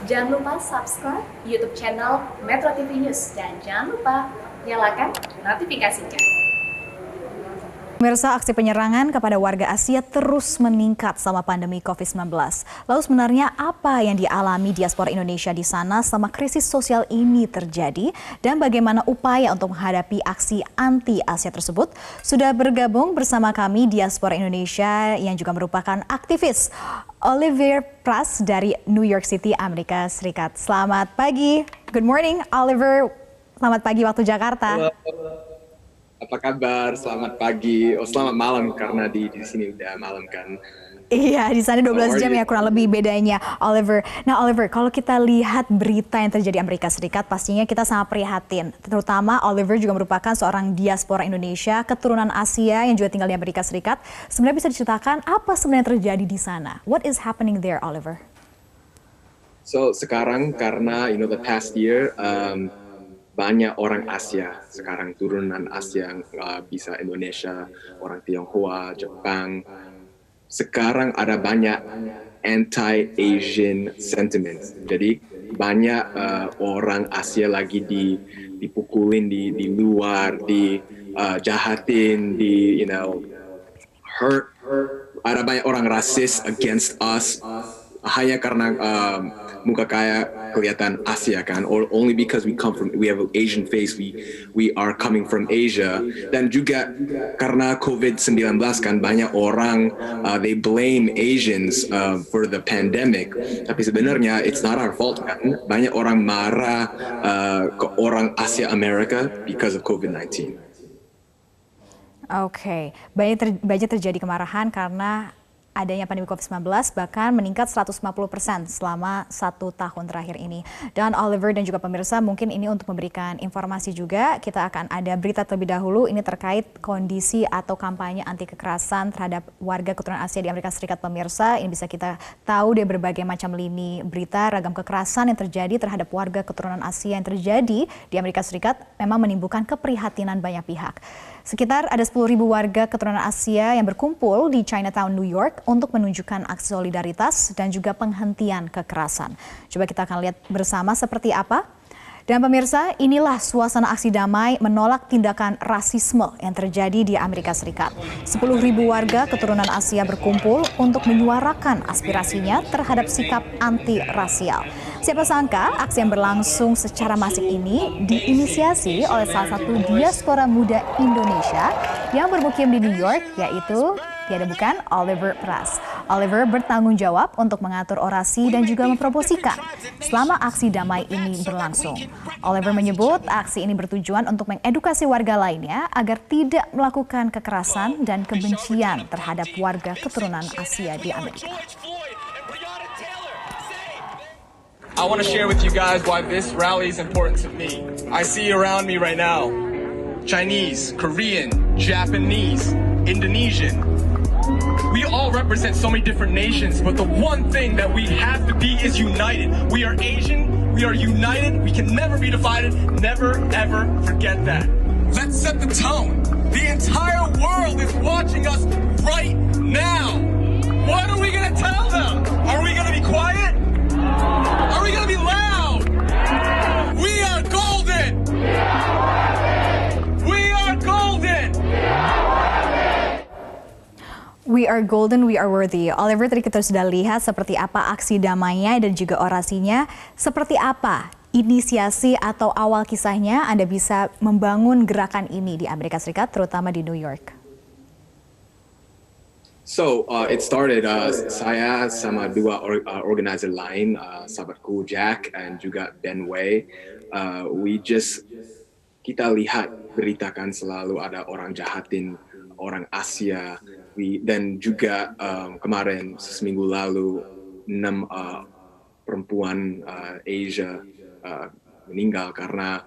Jangan lupa subscribe YouTube channel Metro TV News dan jangan lupa nyalakan notifikasinya. Pemirsa, aksi penyerangan kepada warga Asia terus meningkat selama pandemi COVID-19. Lalu sebenarnya apa yang dialami diaspora Indonesia di sana selama krisis sosial ini terjadi? Dan bagaimana upaya untuk menghadapi aksi anti-Asia tersebut? Sudah bergabung bersama kami diaspora Indonesia yang juga merupakan aktivis, Oliver Pras dari New York City, Amerika Serikat. Selamat pagi. Good morning, Oliver. Selamat pagi waktu Jakarta. Halo. Apa kabar? Selamat pagi. Oh, selamat malam karena di sini udah malam kan. Iya, di sana 12 jam ya kurang lebih bedanya, Oliver. Nah, Oliver, kalau kita lihat berita yang terjadi di Amerika Serikat, pastinya kita sangat prihatin. Terutama Oliver juga merupakan seorang diaspora Indonesia, keturunan Asia yang juga tinggal di Amerika Serikat. Sebenarnya bisa diceritakan apa sebenarnya terjadi di sana? What is happening there, Oliver? So sekarang karena the past year banyak orang Asia sekarang turunan Asia yang bisa Indonesia, orang Tionghoa, Jepang. Sekarang ada banyak anti-Asian sentiment. Jadi banyak orang Asia lagi dipukulin di luar, dijahatin, hurt. Ada banyak orang rasis against us hanya karena muka kayak kelihatan Asia kan, or only because we have an Asian face, we are coming from Asia. Dan juga karena COVID-19 kan banyak orang they blame Asians for the pandemic, tapi sebenarnya it's not our fault kan. Banyak orang marah ke orang Asia Amerika because of COVID-19. Oke, banyak terjadi kemarahan karena adanya pandemi COVID-19 bahkan meningkat 150% selama 1 tahun terakhir ini. Dan Oliver dan juga pemirsa, mungkin ini untuk memberikan informasi juga, kita akan ada berita terlebih dahulu ini terkait kondisi atau kampanye anti kekerasan terhadap warga keturunan Asia di Amerika Serikat. Pemirsa, ini bisa kita tahu dari berbagai macam lini berita, ragam kekerasan yang terjadi terhadap warga keturunan Asia yang terjadi di Amerika Serikat memang menimbulkan keprihatinan banyak pihak. Sekitar ada 10.000 warga keturunan Asia yang berkumpul di Chinatown, New York untuk menunjukkan aksi solidaritas dan juga penghentian kekerasan. Coba kita akan lihat bersama seperti apa. Dan pemirsa, inilah suasana aksi damai menolak tindakan rasisme yang terjadi di Amerika Serikat. 10.000 warga keturunan Asia berkumpul untuk menyuarakan aspirasinya terhadap sikap anti-rasial. Siapa sangka aksi yang berlangsung secara masif ini diinisiasi oleh salah satu diaspora muda Indonesia yang bermukim di New York, yaitu tiada bukan Oliver Pras. Oliver bertanggung jawab untuk mengatur orasi dan juga mempromosikan selama aksi damai ini berlangsung. Oliver menyebut aksi ini bertujuan untuk mengedukasi warga lainnya agar tidak melakukan kekerasan dan kebencian terhadap warga keturunan Asia di Amerika. I want to share with you guys why this rally is important to me. I see around me right now Chinese, Korean, Japanese, Indonesian. We all represent so many different nations, but the one thing that we have to be is united. We are Asian, we are united, we can never be divided, never ever forget that. Let's set the tone. The entire world is watching us right now. What are we gonna tell them? Are we gonna be quiet? Are we gonna be loud? We are golden! We are golden! We are golden, we are worthy. Oliver, tadi kita sudah lihat seperti apa aksi damainya dan juga orasinya. Seperti apa inisiasi atau awal kisahnya Anda bisa membangun gerakan ini di Amerika Serikat, terutama di New York? So it started saya sama dua organizer lain, sahabatku Jack dan juga Ben Wei. Kita lihat berita kan selalu ada orang jahatin orang Asia. Dan juga kemarin seminggu lalu 6 perempuan Asia meninggal karena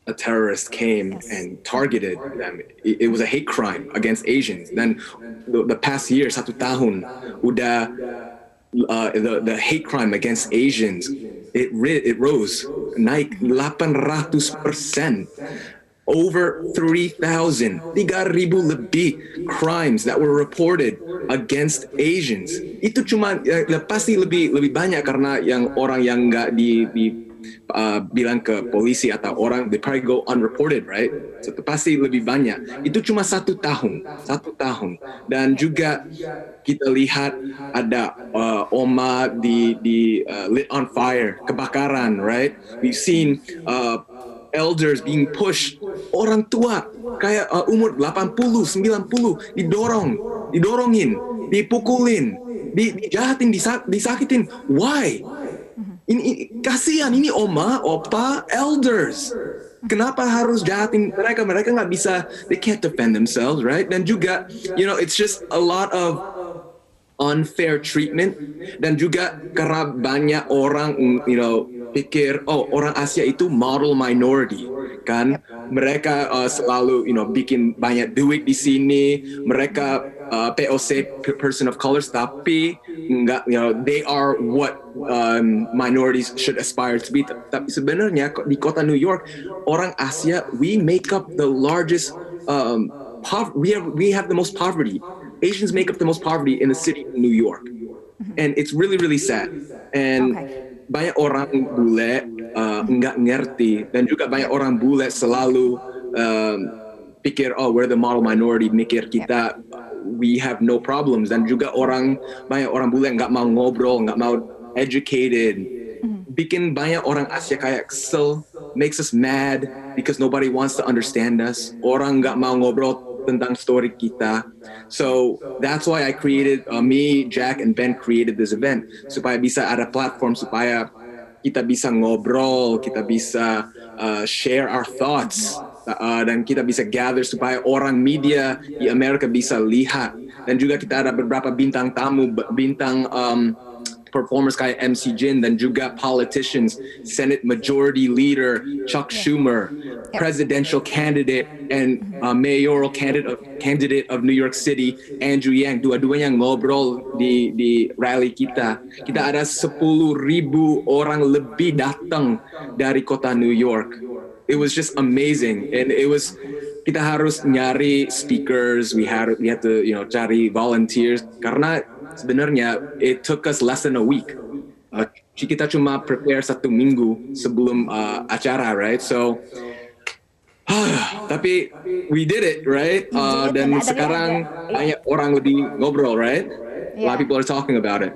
a terrorist came and targeted them. It was a hate crime against Asians. Dan the past year, 1 tahun, udah the hate crime against Asians, it rose, naik 800%. over 3,000 lebih crimes that were reported against Asians. Itu cuma pasti lebih banyak karena yang orang yang nggak bilang ke polisi atau orang, they probably go unreported, right? So, itu pasti lebih banyak. Itu cuma satu tahun. Dan juga kita lihat ada Oma di lit on fire, kebakaran, right? We've seen elders being pushed, orang tua kayak umur 80, 90 didorongin, dipukulin, dijahatin, disakitin. Why? Ini kasihan, ini oma, opa, elders. Kenapa harus jahatin mereka? Mereka nggak bisa, they can't defend themselves, right? Dan juga, it's just a lot of unfair treatment. Dan juga karena banyak orang, pikir, orang Asia itu model minority, kan? Mereka selalu, bikin banyak duit di sini. Mereka POC, person of colors, tapi nggak, they are what minorities should aspire to be. Tapi sebenarnya di kota New York, orang Asia, we make up the largest, we have the most poverty. Asians make up the most poverty in the city of New York, and it's really really sad. And banyak orang bule nggak ngerti, dan juga banyak orang bule selalu pikir, we're the model minority, mikir kita we have no problems. Dan juga banyak orang bule nggak mau ngobrol, nggak mau educated, bikin banyak orang Asia kayak kesel, makes us mad because nobody wants to understand us. Orang nggak mau ngobrol tentang story kita. So that's why I created, me, Jack, and Ben created this event, supaya bisa ada platform, supaya kita bisa ngobrol, kita bisa share our thoughts, dan kita bisa gather supaya orang media di Amerika bisa lihat. Dan juga kita ada beberapa bintang tamu, bintang performers kayak MC Jin, dan juga politicians, Senate Majority Leader Chuck Schumer, presidential candidate and mayoral candidate of New York City, Andrew Yang. Dua-duanya ngobrol di rally kita. Kita ada 10,000 orang lebih datang dari kota New York. It was just amazing, and kita harus nyari speakers, we had to cari volunteers, karena sebenarnya it took us less than a week. Kita cuma prepare 1 minggu sebelum acara, right? So tapi we did it, right? Dan sekarang banyak orang lebih ngobrol, right? A lot of people are talking about it.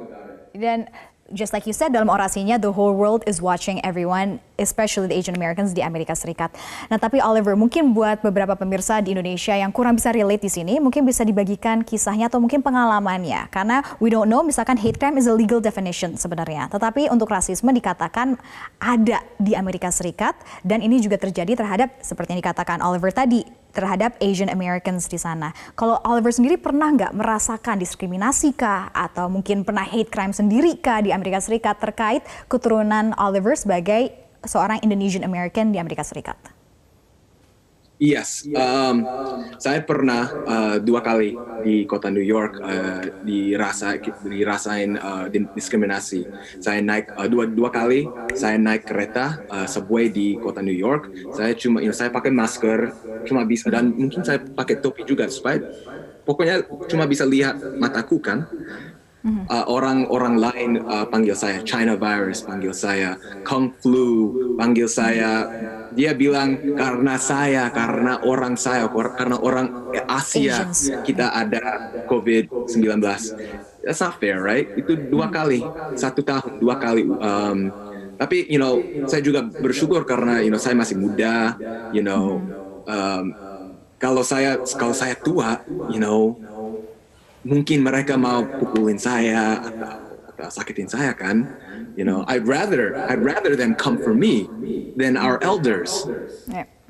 Dan just like you said, dalam orasinya, the whole world is watching everyone, especially the Asian Americans di Amerika Serikat. Nah, tapi Oliver, mungkin buat beberapa pemirsa di Indonesia yang kurang bisa relate di sini, mungkin bisa dibagikan kisahnya atau mungkin pengalamannya. Karena we don't know, misalkan hate crime is a legal definition sebenarnya. Tetapi untuk rasisme dikatakan ada di Amerika Serikat, dan ini juga terjadi terhadap, seperti yang dikatakan Oliver tadi, terhadap Asian Americans di sana. Kalau Oliver sendiri pernah nggak merasakan diskriminasi kah? Atau mungkin pernah hate crime sendiri kah di Amerika Serikat terkait keturunan Oliver sebagai seorang Indonesian American di Amerika Serikat? Yes, saya pernah 2 kali di kota New York dirasain diskriminasi. Saya naik dua kali, saya naik kereta subway di kota New York. Saya saya pakai masker, cuma bisa, dan mungkin saya pakai topi juga supaya pokoknya cuma bisa lihat mataku, kan. Orang lain panggil saya China virus, panggil saya Kung flu, panggil saya, dia bilang karena orang Asia kita ada COVID-19. That's not fair, right? Itu 2 kali, 1 tahun 2 kali. Tapi saya juga bersyukur karena saya masih muda, kalau saya tua, mungkin mereka mau pukulin saya atau sakitin saya, kan. I'd rather them come for me than our elders.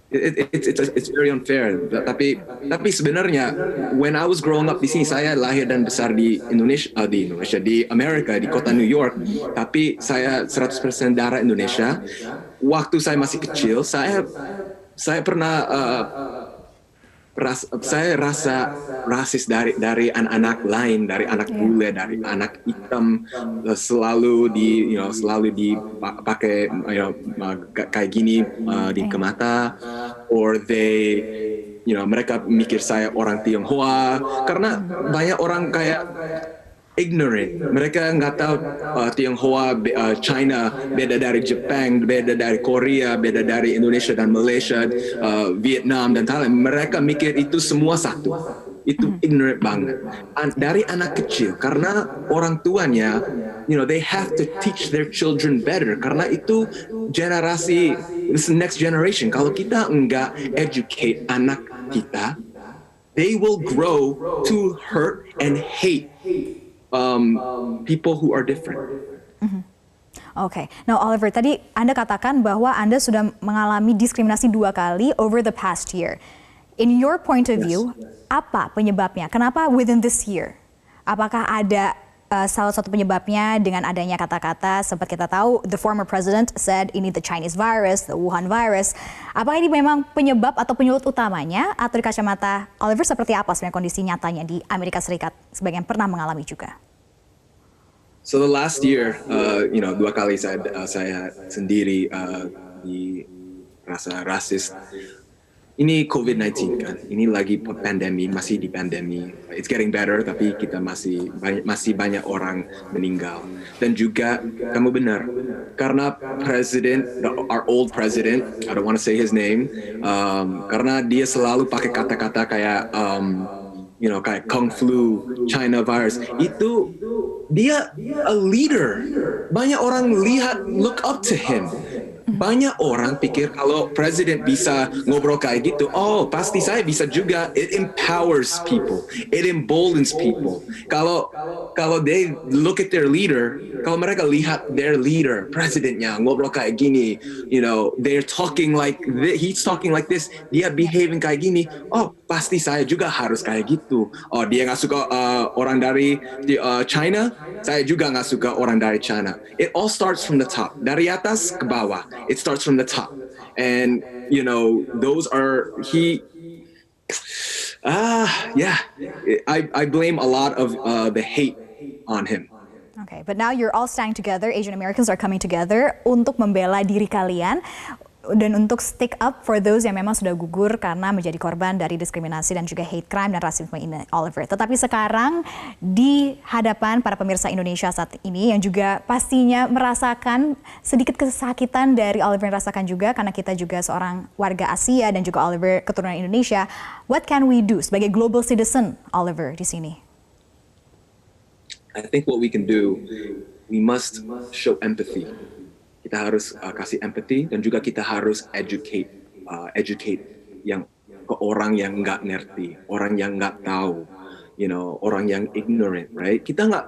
It's very unfair. Tapi sebenarnya when I was growing up di sini, saya lahir dan besar di Amerika, di kota New York. Tapi saya 100% darah Indonesia. Waktu saya masih kecil, saya pernah saya rasa rasis dari anak-anak lain, dari anak bule, dari anak hitam, selalu dipakai kayak gini di ke mata. or they, mereka mikir saya orang Tionghoa, karena banyak orang kayak ignorant. Mereka nggak tahu Tionghoa, China beda dari Jepang, beda dari Korea, beda dari Indonesia dan Malaysia, Vietnam dan Thailand. Mereka mikir itu semua satu. Itu ignorant banget. Dari anak kecil, karena orang tuanya, they have to teach their children better. Karena itu generasi, this next generation. Kalau kita nggak educate anak kita, they will grow to hurt and hate people who are different. Oke, Now Oliver, tadi Anda katakan bahwa Anda sudah mengalami diskriminasi 2 kali over the past year. In your point of view, apa penyebabnya? Kenapa within this year? Apakah ada salah satu penyebabnya dengan adanya kata-kata sempat kita tahu the former president said ini the Chinese virus, the Wuhan virus. Apakah ini memang penyebab atau penyulut utamanya atau di kacamata Oliver seperti apa sebenarnya kondisi nyatanya di Amerika Serikat sebagai yang pernah mengalami juga? So the last year, 2 kali saya sendiri dirasa rasis. Ini COVID-19 kan, ini lagi pandemi, masih di pandemi. It's getting better, tapi kita masih banyak orang meninggal. Dan juga kamu benar, karena our old president, I don't want to say his name, karena dia selalu pakai kata-kata kayak kayak Kung Flu, China virus. Itu dia a leader. Banyak orang look up to him. Banyak orang pikir kalau presiden bisa ngobrol kayak gitu, pasti saya bisa juga. It empowers people, it emboldens people. Kalau they look at their leader, kalau mereka lihat their leader, presidennya ngobrol kayak gini, they're talking like he's talking like this, dia behaving kayak gini, pasti saya juga harus kayak gitu. Dia nggak suka orang dari China, saya juga nggak suka orang dari China. It all starts from the top, dari atas ke bawah. It starts from the top, and those are I blame a lot of the hate on him. Okay, but now you're all standing together, Asian Americans are coming together untuk membela diri kalian dan untuk stick up for those yang memang sudah gugur karena menjadi korban dari diskriminasi dan juga hate crime dan rasisme ini, Oliver. Tetapi sekarang di hadapan para pemirsa Indonesia saat ini yang juga pastinya merasakan sedikit kesakitan dari Oliver yang rasakan juga karena kita juga seorang warga Asia dan juga Oliver keturunan Indonesia. What can we do sebagai global citizen, Oliver, di sini? I think what we can do, we must show empathy. Kita harus kasih empathy dan juga kita harus educate yang ke orang yang nggak ngerti, orang yang nggak tahu, orang yang ignorant, right? Kita nggak,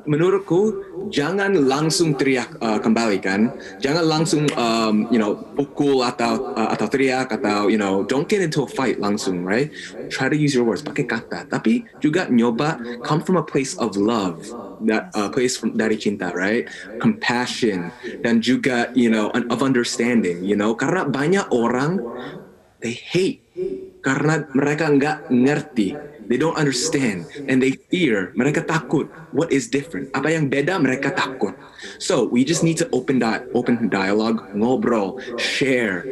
menurutku jangan langsung teriak kembali kan, jangan langsung pukul atau teriak atau don't get into a fight langsung, right? Try to use your words, pakai kata, tapi juga nyoba come from a place of love. That place dari cinta, right? Compassion dan juga of understanding, karena banyak orang they hate karena mereka nggak ngerti, they don't understand and they fear, mereka takut what is different, apa yang beda mereka takut. So we just need to open dialogue, ngobrol, share,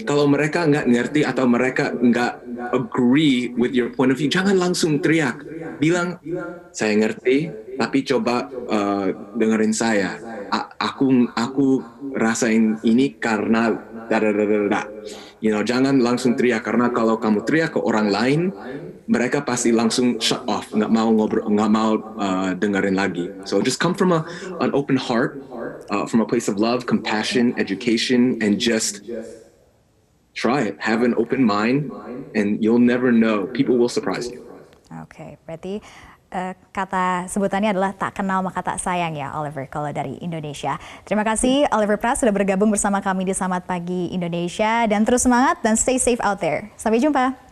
kalau mereka nggak ngerti atau mereka nggak agree with your point of view, jangan langsung teriak, bilang saya ngerti tapi coba dengerin saya, aku rasain ini karena jangan langsung teriak, karena kalau kamu teriak ke orang lain mereka pasti langsung shut off, nggak mau ngobrol, nggak mau dengerin lagi. So just come from an open heart, from a place of love, compassion, education, and just try it. Have an open mind, and you'll never know. People will surprise you. Oke, berarti kata sebutannya adalah tak kenal maka tak sayang ya, Oliver, kalau dari Indonesia. Terima kasih Oliver Pras sudah bergabung bersama kami di Selamat Pagi Indonesia, dan terus semangat dan stay safe out there. Sampai jumpa.